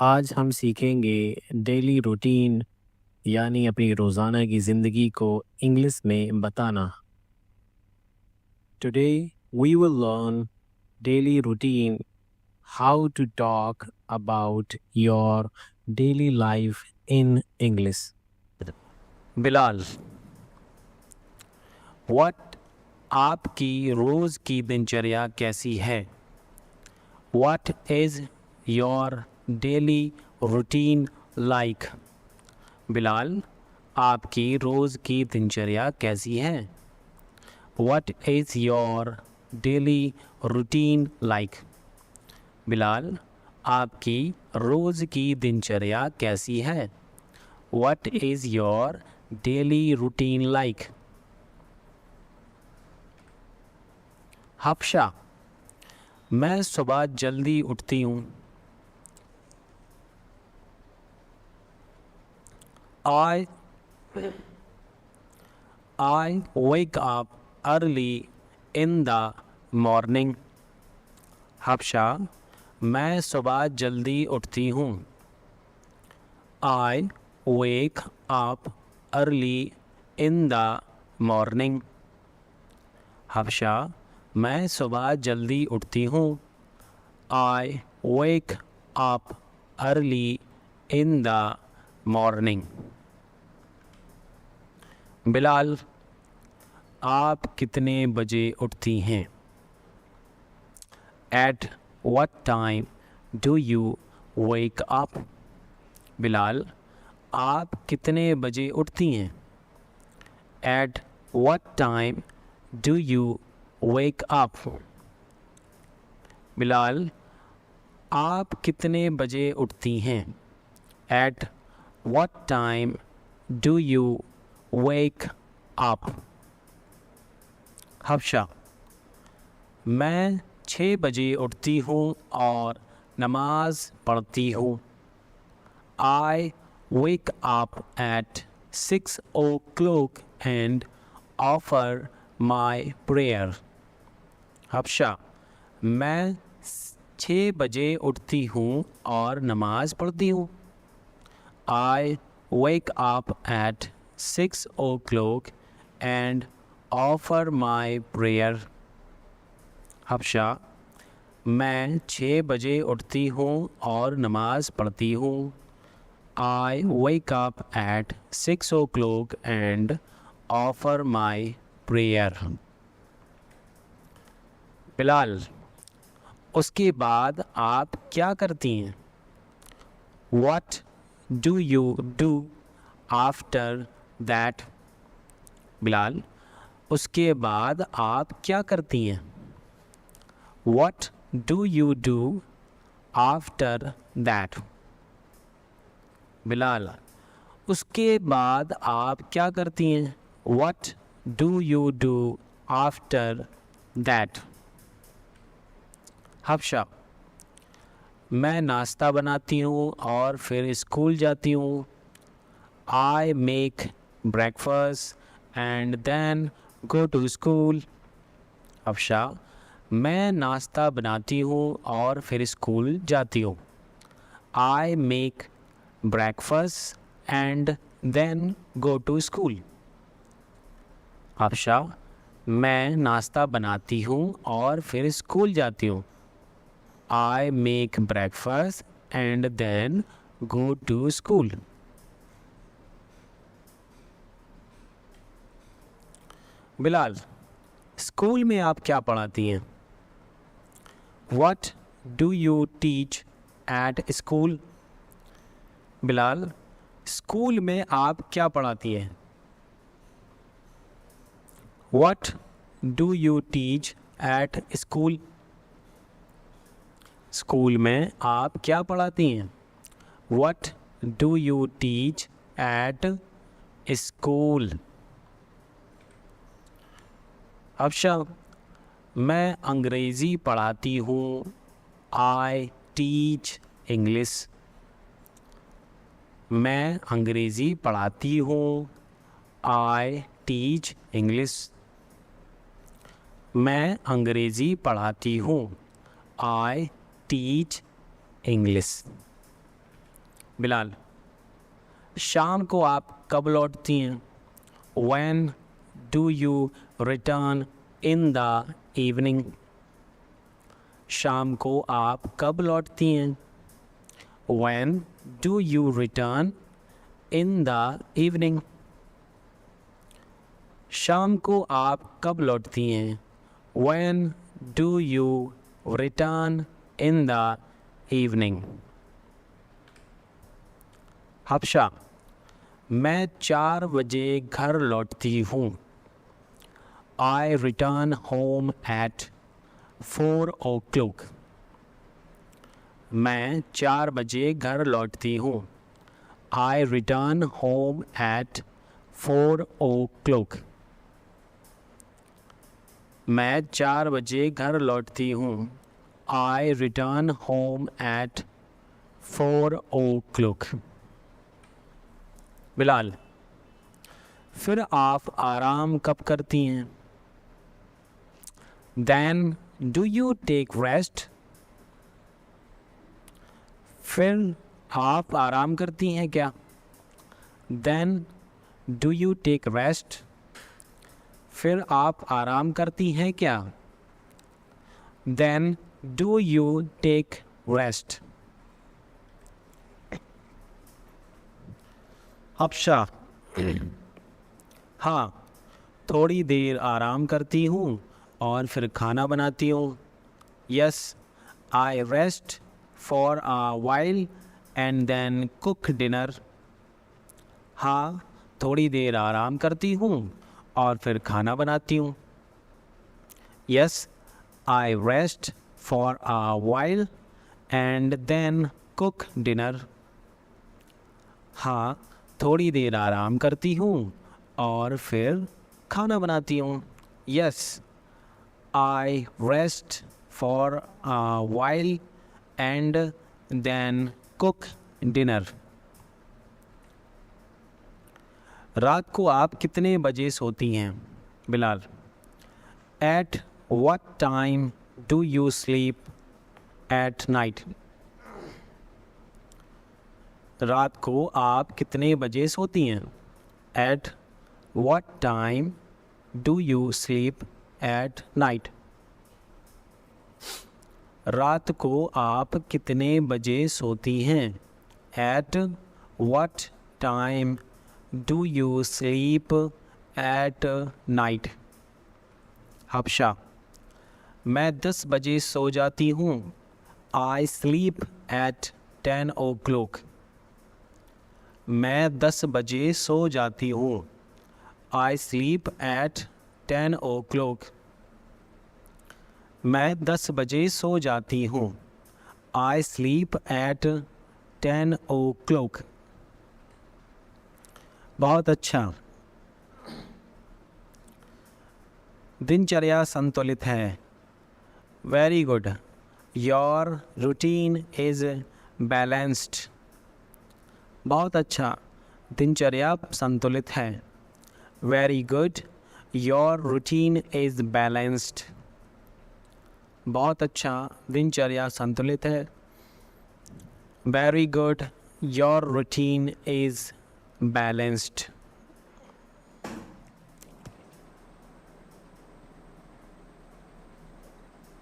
आज हम सीखेंगे डेली रूटीन यानी अपनी रोज़ाना की ज़िंदगी को इंग्लिश में बताना। Today we will learn daily routine, how to talk about your daily life in English. Bilal, what आपकी रोज़ की दिनचर्या कैसी है? What is your daily routine like? Bilal, आपकी रोज़ की दिनचर्या कैसी है? What is your daily routine like? Bilal, आपकी रोज़ की दिनचर्या कैसी है? What is your daily routine like? Hafsa, मैं सुबह जल्दी उठती हूँ। I wake up early in the morning. Hafsa, मैं सुबह जल्दी उठती हूँ। I wake up early in the morning. Hafsa, मैं सुबह जल्दी उठती हूँ। I wake up early in the morning. Bilal, आप कितने बजे उठती हैं? At what time do you wake up? Bilal, आप कितने बजे उठती हैं? At what time do you wake up? Bilal, आप कितने बजे उठती हैं? At what time do you wake up? Hafsa, मैं 6 बजे उठती हूँ और नमाज पढ़ती हूँ। I wake up at 6 o'clock and offer my prayer. Hafsa, मैं 6 बजे उठती हूँ और नमाज पढ़ती हूँ। I wake up at 6 o'clock and offer my prayer. Hafsa, मैं 6 बजे उठती हूँ और नमाज पढ़ती हूँ। I wake up at 6 o'clock and offer my prayer. Bilal, उसके बाद आप क्या करती हैं? What do you do after that? Bilal, उसके बाद आप क्या करती हैं? What do you do after that? Bilal, उसके बाद आप क्या करती हैं? What do you do after that? Hafsa, मैं नाश्ता बनाती हूँ और फिर स्कूल जाती हूँ। I make breakfast and then go to school. Hafsa, मैं नाश्ता बनाती हूँ और फिर स्कूल जाती हूँ। I make breakfast and then go to school. Hafsa, मैं नाश्ता बनाती हूँ और फिर स्कूल जाती हूँ। I make breakfast and then go to school. Bilal, school में आप क्या पढ़ाती हैं? What do you teach at school? Bilal, school में आप क्या पढ़ाती हैं? What do you teach at school? School में आप क्या पढ़ाती हैं? What do you teach at school? Hafsa, मैं अंग्रेज़ी पढ़ाती हूँ। I teach English. मैं अंग्रेज़ी पढ़ाती हूँ। I teach English. मैं अंग्रेज़ी पढ़ाती हूँ। I teach English. बिलाल, शाम को आप कब लौटती हैं? When do you return in the evening? शाम को आप कब लौटती हैं? When do you return in the evening? शाम को आप कब लौटती हैं? When do you return in the evening? Hafsa, मैं 4 बजे घर लौटती हूँ. I return home at 4 o'clock. मैं 4 बजे घर लौटती हूँ. I return home at 4 o'clock. मैं 4 बजे घर लौटती हूँ. I return home at 4 o'clock. Bilal, फिर आप आराम कब करती हैं? Then do you take rest? फिर आप आराम करती हैं क्या? Then do you take rest? फिर आप आराम करती हैं क्या? Then do you take rest? Hafsa, हाँ, थोड़ी देर आराम करती हूँ और फिर खाना बनाती हूँ. Yes, I rest for a while and then cook dinner. हाँ, थोड़ी देर आराम करती हूँ और फिर खाना बनाती हूँ. Yes, I rest for a while and then cook dinner. हाँ, थोड़ी देर आराम करती हूँ और फिर खाना बनाती हूँ. Yes, I rest for a while and then cook dinner. रात को आप कितने बजे सोती हैं? Bilal, At what time do you sleep at night? रात को आप कितने बजे सोती हैं? At what time do you sleep at night? रात को आप कितने बजे सोती हैं? At what time do you sleep at night? Hafsa, मैं 10 बजे सो जाती हूँ. I sleep at 10 o'clock. मैं 10 बजे सो जाती हूँ. I sleep at 10 o'clock. मैं 10 बजे सो जाती हूँ. I sleep at 10 o'clock. बहुत अच्छा. दिनचर्या संतुलित है. Very good. Your routine is balanced. बहुत अच्छा. दिनचर्या संतुलित है. Very good. Your routine is balanced. बहुत अच्छा. दिनचर्या संतुलित है. Very good. Your routine is balanced.